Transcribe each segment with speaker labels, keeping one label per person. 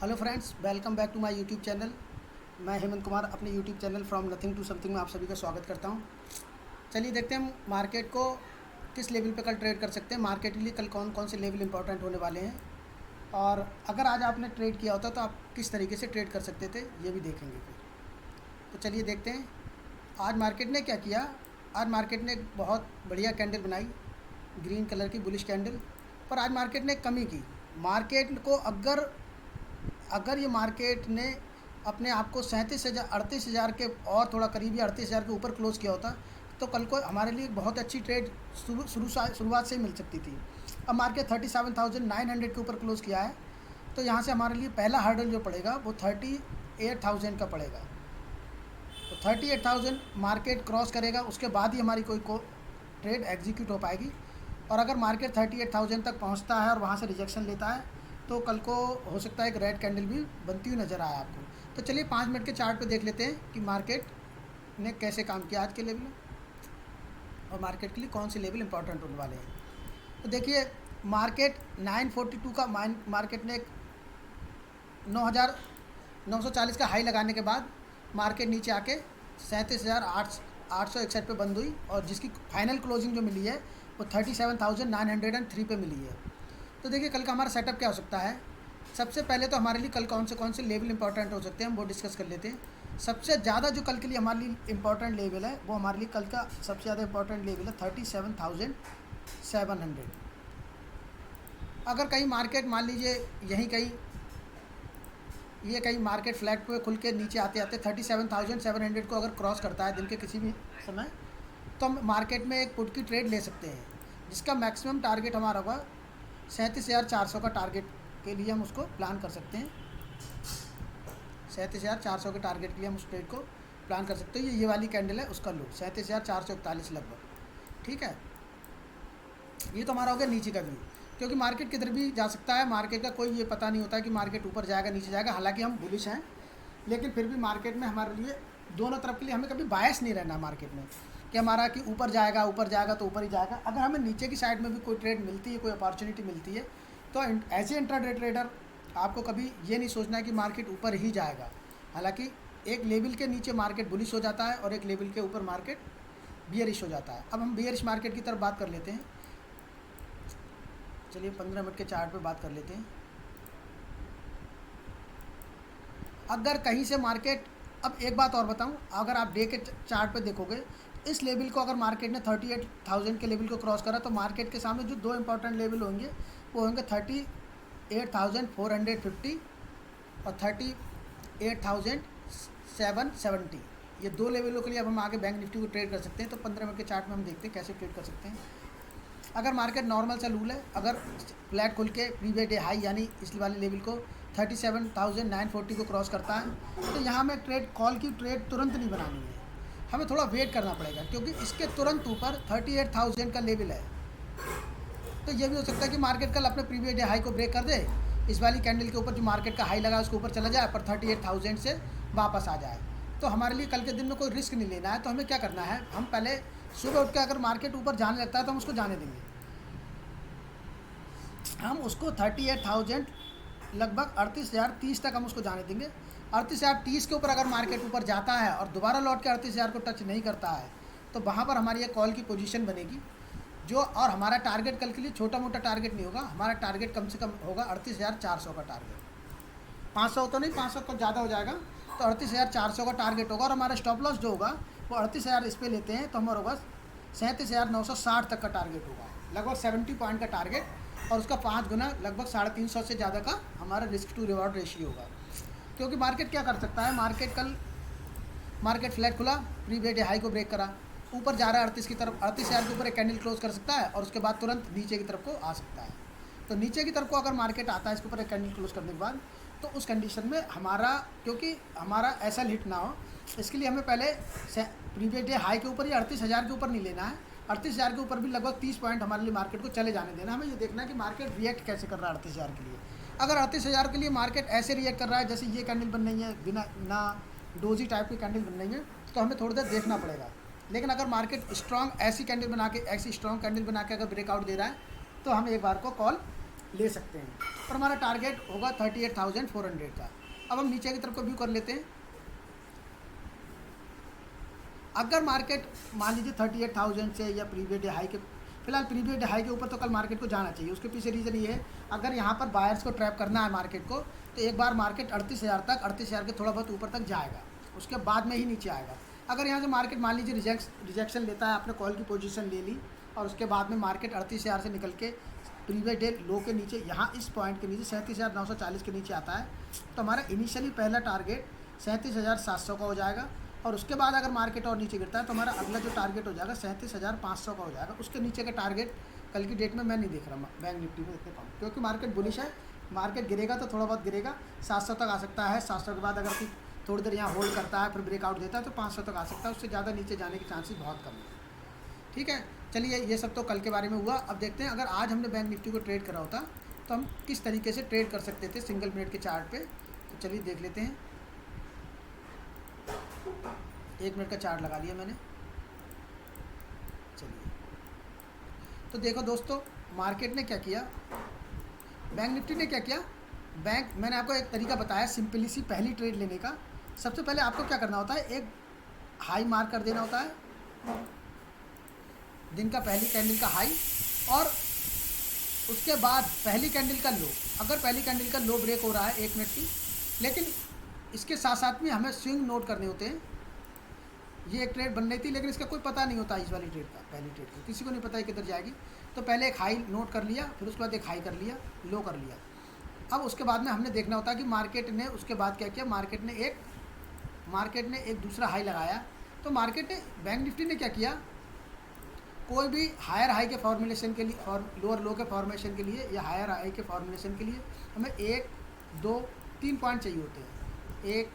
Speaker 1: Hello friends, welcome back to my YouTube channel. मैं हेमंत कुमार अपने YouTube channel from nothing to something में आप सभी का स्वागत करता हूं। चलिए देखते हैं हम मार्केट को किस लेवल पे कल ट्रेड कर सकते हैं। मार्केट के लिए कल कौन कौन से लेवल इंपॉर्टेंट होने वाले हैं, और अगर आज आपने ट्रेड किया होता तो आप किस तरीके से ट्रेड कर सकते थे, ये भी देखेंगे फिर। तो चलिए देखते हैं आज मार्केट ने क्या किया। आज मार्केट ने एक बहुत बढ़िया कैंडल बनाई, ग्रीन कलर की बुलिश कैंडल। पर आज मार्केट ने कमी की। मार्केट को अगर अगर ये मार्केट ने अपने आप को 37,000 38,000 के और थोड़ा करीबी 38,000 के ऊपर क्लोज़ किया होता तो कल को हमारे लिए एक बहुत अच्छी ट्रेड शुरुआत से ही मिल सकती थी। अब मार्केट 37,900 के ऊपर क्लोज़ किया है, तो यहाँ से हमारे लिए पहला हर्डल जो पड़ेगा वो 38,000 का पड़ेगा। तो 38,000 मार्केट क्रॉस करेगा, उसके बाद ही हमारी कोई ट्रेड एग्जीक्यूट हो पाएगी। और अगर मार्केट 38,000 तक पहुँचता है और वहाँ से रिजेक्शन लेता है तो कल को हो सकता है एक रेड कैंडल भी बनती हुई नज़र आए आपको। तो चलिए 5 मिनट के चार्ट पे देख लेते हैं कि मार्केट ने कैसे काम किया आज के लेवल में, और मार्केट के लिए कौन से लेवल इंपॉर्टेंट होने वाले हैं। तो देखिए मार्केट 942 का मार्केट ने 9,940 का हाई लगाने के बाद मार्केट नीचे आके 37,861 पे बंद हुई, और जिसकी फाइनल क्लोजिंग जो मिली है वो 37,903 पे मिली है। तो देखिए कल का हमारा सेटअप क्या हो सकता है। सबसे पहले तो हमारे लिए कल कौन से लेवल इंपॉर्टेंट हो सकते हैं हम वो डिस्कस कर लेते हैं। सबसे ज़्यादा जो कल के लिए हमारे लिए इंपॉर्टेंट लेवल है वो हमारे लिए कल का सबसे ज़्यादा इंपॉर्टेंट लेवल है 37,700। अगर कहीं मार्केट मान लीजिए कहीं मार्केट फ्लैट पे खुल के नीचे आते आते 37,700 को अगर क्रॉस करता है दिन के किसी भी समय, तो हम मार्केट में एक पुट की ट्रेड ले सकते हैं, जिसका मैक्सिमम टारगेट हमारा होगा 37,400 का टारगेट के लिए हम उसको प्लान कर सकते हैं। 37,400 के टारगेट के लिए हम उस ट्रेड को प्लान कर सकते हैं। ये वाली कैंडल है, उसका लो 37,441 लगभग, ठीक है। ये तो हमारा हो गया नीचे का व्यू, क्योंकि मार्केट किधर भी जा सकता है। मार्केट का कोई ये पता नहीं होता है कि मार्केट ऊपर जाएगा नीचे जाएगा। हालांकि हम बुलिश हैं, लेकिन फिर भी मार्केट में हमारे लिए दोनों तरफ के लिए हमें कभी बायस नहीं रहना मार्केट में कि हमारा कि ऊपर जाएगा तो ऊपर ही जाएगा। अगर हमें नीचे की साइड में भी कोई ट्रेड मिलती है, कोई अपॉर्चुनिटी मिलती है, तो एज ए इंट्राडे ट्रेडर आपको कभी ये नहीं सोचना है कि मार्केट ऊपर ही जाएगा। हालांकि एक लेवल के नीचे मार्केट बुलिश हो जाता है और एक लेवल के ऊपर मार्केट बियरिश हो जाता है। अब हम बियरिश मार्केट की तरफ बात कर लेते हैं। चलिए 15 मिनट के चार्ट पे बात कर लेते हैं। अगर कहीं से मार्केट, अब एक बात और बताऊं, अगर आप डे के चार्ट पे देखोगे इस लेवल को, अगर मार्केट ने 38,000 के लेवल को क्रॉस करा तो मार्केट के सामने जो दो इंपॉर्टेंट लेवल होंगे वो होंगे 38,450 और 38,770। ये दो लेवलों के लिए अब हम आगे बैंक निफ्टी को ट्रेड कर सकते हैं। तो 15 मिनट के चार्ट में हम देखते हैं कैसे ट्रेड कर सकते हैं। अगर मार्केट नॉर्मल सा रूल है, अगर फ्लैट खुल के प्रीवियस डे हाई यानी इस वाले लेवल को 37,940 को क्रॉस करता है, तो यहाँ में कॉल की ट्रेड तुरंत नहीं बनानी है, हमें थोड़ा वेट करना पड़ेगा, क्योंकि इसके तुरंत ऊपर 38,000 का लेवल है। तो ये भी हो सकता है कि मार्केट कल अपने प्रीवियस डे हाई को ब्रेक कर दे, इस वाली कैंडल के ऊपर जो मार्केट का हाई लगा उसके ऊपर चला जाए, पर 38,000 से वापस आ जाए। तो हमारे लिए कल के दिन में कोई रिस्क नहीं लेना है। तो हमें क्या करना है, हम पहले सुबह उठ के अगर मार्केट ऊपर जाने लगता है तो हम उसको जाने देंगे। हम उसको 38,000 लगभग 38,030 तक हम उसको जाने देंगे। 38,030 के ऊपर अगर मार्केट ऊपर जाता है और दोबारा लौट के 38,000 को टच नहीं करता है, तो वहाँ पर हमारी एक कॉल की पोजीशन बनेगी जो, और हमारा टारगेट कल के लिए छोटा मोटा टारगेट नहीं होगा। हमारा टारगेट कम से कम होगा 38,400 का टारगेट। 500 तो नहीं, 500 तो ज़्यादा हो जाएगा, तो 38,400 का टारगेट होगा। और हमारा स्टॉप लॉस जो होगा वो 38,000 इस पर लेते हैं तो हमारा होगा 37,960 तक का टारगेट होगा, लगभग 70 पॉइंट का टारगेट, और उसका 5 गुना लगभग 350 से ज़्यादा का हमारा रिस्क टू रिवॉर्ड रेशियो होगा। क्योंकि मार्केट क्या कर सकता है, मार्केट फ्लैट खुला, प्रीवियस डे हाई को ब्रेक करा, ऊपर जा रहा है 38 की तरफ, 38,000 के ऊपर एक कैंडल क्लोज कर सकता है और उसके बाद तुरंत नीचे की तरफ को आ सकता है। तो नीचे की तरफ को अगर मार्केट आता है इसके ऊपर एक कैंडल क्लोज करने के बाद, तो उस कंडीशन में हमारा, क्योंकि हमारा ऐसा हिट ना हो, इसके लिए हमें पहले प्रीवियस डे हाई के ऊपर या 38,000 के ऊपर नहीं लेना है। 38,000 के ऊपर भी लगभग 30 पॉइंट हमारे लिए मार्केट को चले जाने देना। हमें ये देखना है कि मार्केट रिएक्ट कैसे कर रहा है 38,000 के लिए। अगर 38,000 के लिए मार्केट ऐसे रिएक्ट कर रहा है जैसे ये कैंडल बन रही है, बिना ना डोजी टाइप की कैंडल बन रही है, तो हमें थोड़ी देर देखना पड़ेगा। लेकिन अगर मार्केट ऐसी स्ट्रॉन्ग कैंडल बना के अगर ब्रेकआउट दे रहा है, तो हम एक बार को कॉल ले सकते हैं। और हमारा टारगेट होगा 38,400 का। अब हम नीचे की तरफ को व्यू कर लेते हैं। अगर मार्केट मान लीजिए 38,000 से या प्रीवियस डे हाई के, फिलहाल प्रीवियस डे हाई के ऊपर तो कल मार्केट को जाना चाहिए। उसके पीछे रीज़न ये है, अगर यहाँ पर बायर्स को ट्रैप करना है मार्केट को, तो एक बार मार्केट 38,000 तक, 38,000 के थोड़ा बहुत ऊपर तक जाएगा, उसके बाद में ही नीचे आएगा। अगर यहाँ से मार्केट मान लीजिए रिजेक्शन लेता है, आपने कॉल की पोजीशन ले ली और उसके बाद में मार्केट 38,000 से निकल के प्रीवियस डे लो के नीचे, यहाँ इस पॉइंट के नीचे 37,940 के नीचे आता है, तो हमारा इनिशियली पहला टारगेट 37,700 का हो जाएगा। और उसके बाद अगर मार्केट और नीचे गिरता है तो हमारा अगला जो टारगेट हो जाएगा 37,500 का हो जाएगा। उसके नीचे का टारगेट कल की डेट में मैं नहीं देख रहा बैंक निफ्टी में इतने कम, क्योंकि मार्केट बुलिश है। मार्केट गिरेगा तो थोड़ा बहुत गिरेगा, 700 तक आ सकता है। 700 के बाद अगर कोई थोड़ी देर यहाँ होल्ड करता है, फिर ब्रेकआउट देता है तो 500 तक आ सकता है। उससे ज़्यादा नीचे जाने के चांसेस बहुत कम है। ठीक है, चलिए ये सब तो कल के बारे में हुआ। अब देखते हैं अगर आज हमने बैंक निफ्टी को ट्रेड करा होता तो हम किस तरीके से ट्रेड कर सकते थे सिंगल मिनट के चार्ट पे। तो चलिए देख लेते हैं। 1 मिनट का चार्ट लगा लिया मैंने। चलिए, तो देखो दोस्तों, मार्केट ने क्या किया, बैंक निफ्टी ने क्या किया। मैंने आपको एक तरीका बताया सिंपली सी पहली ट्रेड लेने का। सबसे पहले आपको क्या करना होता है, एक हाई मार्क कर देना होता है, दिन का पहली कैंडल का हाई, और उसके बाद पहली कैंडल का लो। अगर पहली कैंडल का लो ब्रेक हो रहा है 1 मिनट की, लेकिन इसके साथ साथ में हमें स्विंग नोट करने होते हैं। ये एक ट्रेड बन रही थी, लेकिन इसका कोई पता नहीं होता इस वाली ट्रेड का, पहली ट्रेड का किसी को नहीं पता है किधर जाएगी। तो पहले एक हाई नोट कर लिया, फिर उसके बाद एक हाई कर लिया, लो कर लिया। अब उसके बाद में हमने देखना होता है कि मार्केट ने उसके बाद क्या किया। मार्केट ने एक दूसरा हाई लगाया। तो मार्केट ने, बैंक निफ्टी ने क्या किया, कोई भी हायर हाई के फॉर्मुलेशन के लिए और लोअर लो के फॉर्मेशन के लिए या हायर हाई के फॉर्मुलेशन के लिए हमें 1, 2, 3 पॉइंट चाहिए होते हैं। 1,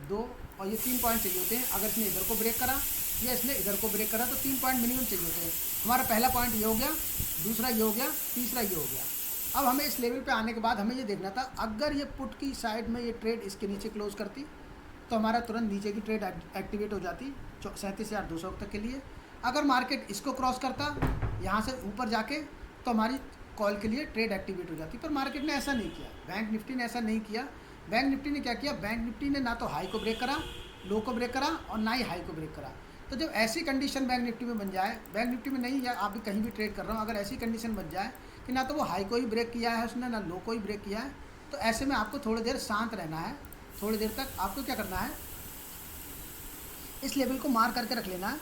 Speaker 1: 2 और ये 3 पॉइंट चाहिए होते हैं। अगर इसने इधर को ब्रेक करा या इसने इधर को ब्रेक करा तो 3 पॉइंट मिनिमम चाहिए होते हैं। हमारा पहला पॉइंट ये हो गया, दूसरा ये हो गया, तीसरा ये हो गया। अब हमें इस लेवल पे आने के बाद हमें ये देखना था, अगर ये पुट की साइड में ये ट्रेड इसके नीचे क्लोज करती तो हमारा तुरंत नीचे की ट्रेड एक्टिवेट हो जाती 37,200 तक के लिए। अगर मार्केट इसको क्रॉस करता यहाँ से ऊपर जाके तो हमारी कॉल के लिए ट्रेड एक्टिवेट हो जाती। पर मार्केट ने ऐसा नहीं किया, बैंक निफ्टी ने ऐसा नहीं किया। बैंक निफ्टी ने क्या किया, बैंक निफ्टी ने ना तो हाई को ब्रेक करा, लो को ब्रेक करा और ना ही हाई को ब्रेक करा। तो जब ऐसी कंडीशन बैंक निफ्टी में बन जाए, बैंक निफ्टी में नहीं, या आप भी कहीं भी ट्रेड कर रहा हूँ, अगर ऐसी कंडीशन बन जाए कि ना तो वो हाई को ही ब्रेक किया है उसने, ना लो को ही ब्रेक किया है, तो ऐसे में आपको थोड़ी देर शांत रहना है। थोड़ी देर तक आपको क्या करना है, इस लेवल को मार करके रख लेना है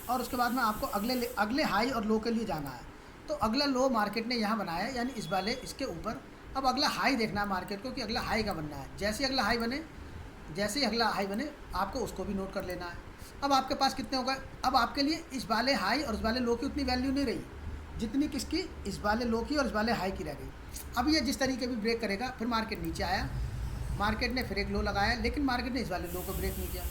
Speaker 1: और उसके बाद में आपको अगले हाई और लो के लिए जाना है। तो अगला लो मार्केट ने यहाँ बनाया है, यानी इस वाले इसके ऊपर। अब अगला हाई देखना है मार्केट को कि अगला हाई का बनना है। जैसे ही अगला हाई बने आपको उसको भी नोट कर लेना है। अब आपके पास कितने हो गए, अब आपके लिए इस वाले हाई और इस वाले लो की उतनी वैल्यू नहीं रही जितनी किसकी, इस वाले लो की और इस वाले हाई की रह गई। अब ये जिस तरीके भी ब्रेक करेगा, फिर मार्केट नीचे आया, मार्केट ने फिर एक लो लगाया, लेकिन मार्केट ने इस वाले लो को ब्रेक नहीं किया।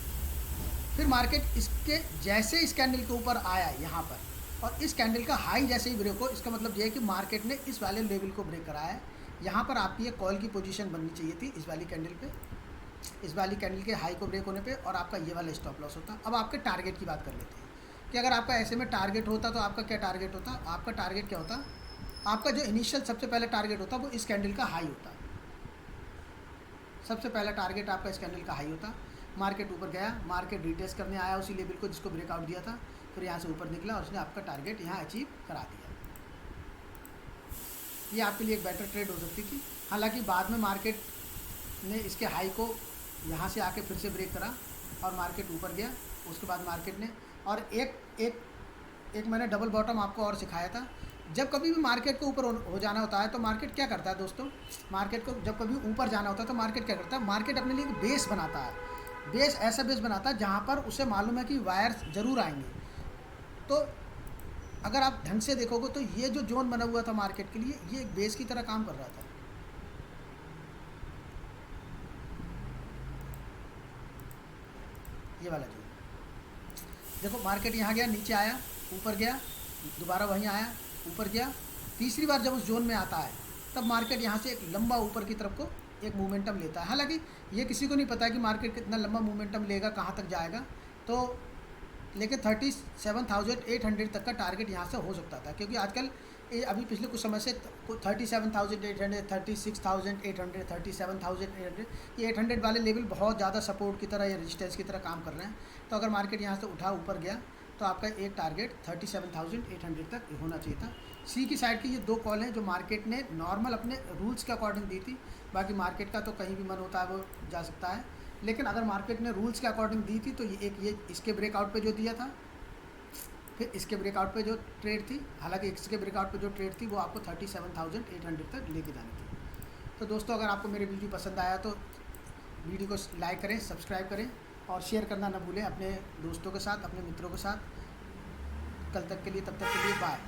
Speaker 1: फिर मार्केट इसके जैसे इस कैंडल के ऊपर आया यहाँ पर, और इस कैंडल का हाई जैसे ही ब्रेक हो, इसका मतलब ये है कि मार्केट ने इस वाले लेवल को ब्रेक कराया है। यहाँ पर आपकी ये कॉल की पोजीशन बननी चाहिए थी इस वाली कैंडल पे, इस वाली कैंडल के हाई को ब्रेक होने पे, और आपका ये वाला स्टॉप लॉस होता। अब आपके टारगेट की बात कर लेते हैं कि अगर आपका ऐसे में टारगेट होता तो आपका क्या टारगेट होता। आपका टारगेट क्या होता, आपका जो इनिशियल सबसे पहले टारगेट होता वो इस कैंडल का हाई होता। सबसे पहला टारगेट आपका इस कैंडल का हाई होता। मार्केट ऊपर गया, मार्केट रिटेस्ट करने आया उसी लेवल को जिसको ब्रेकआउट दिया था, फिर यहाँ से ऊपर निकला और उसने आपका टारगेट यहाँ अचीव करा दिया। ये आपके लिए एक बेटर ट्रेड हो सकती थी। हालांकि बाद में मार्केट ने इसके हाई को यहाँ से आके फिर से ब्रेक करा और मार्केट ऊपर गया। उसके बाद मार्केट ने और एक मैंने डबल बॉटम आपको और सिखाया था। जब कभी भी मार्केट को ऊपर हो जाना होता है तो मार्केट क्या करता है दोस्तों, मार्केट को जब कभी ऊपर जाना होता है तो मार्केट क्या करता है, मार्केट अपने लिए एक बेस बनाता है। बेस ऐसा बेस बनाता है जहाँ पर उसे मालूम है कि वायर्स ज़रूर आएंगे। तो अगर आप ढंग से देखोगे तो ये जो जोन बना हुआ था मार्केट के लिए, ये एक बेस की तरह काम कर रहा था। ये वाला जोन देखो, मार्केट यहाँ गया, नीचे आया, ऊपर गया, दोबारा वहीं आया, ऊपर गया। तीसरी बार जब उस जोन में आता है तब मार्केट यहाँ से एक लंबा ऊपर की तरफ को एक मोमेंटम लेता है। हालांकि ये किसी को नहीं पता कि मार्केट कितना लंबा मोमेंटम लेगा, कहाँ तक जाएगा। तो लेकिन 37,800 तक का टारगेट यहाँ से हो सकता था, क्योंकि आजकल ये अभी पिछले कुछ समय से 37,800, 36,800, 37,800, ये 800 वाले लेवल बहुत ज़्यादा सपोर्ट की तरह या रेजिस्टेंस की तरह काम कर रहे हैं। तो अगर मार्केट यहाँ से उठा ऊपर गया तो आपका एक टारगेट 37,800 तक होना चाहिए था। सी की साइड की ये दो कॉल हैं जो मार्केट ने नॉर्मल अपने रूल्स के अकॉर्डिंग दी थी। बाकी मार्केट का तो कहीं भी मन होता है वो जा सकता है, लेकिन अगर मार्केट ने रूल्स के अकॉर्डिंग दी थी तो ये इसके ब्रेकआउट पे जो दिया था, फिर इसके ब्रेकआउट पे जो ट्रेड थी, हालांकि इसके ब्रेकआउट पे जो ट्रेड थी वो आपको 37,800 तक लेके जानी थी। तो दोस्तों अगर आपको मेरे वीडियो पसंद आया तो वीडियो को लाइक करें, सब्सक्राइब करें और शेयर करना ना भूलें अपने दोस्तों के साथ, अपने मित्रों के साथ। कल तक के लिए, तब तक के लिए बाय।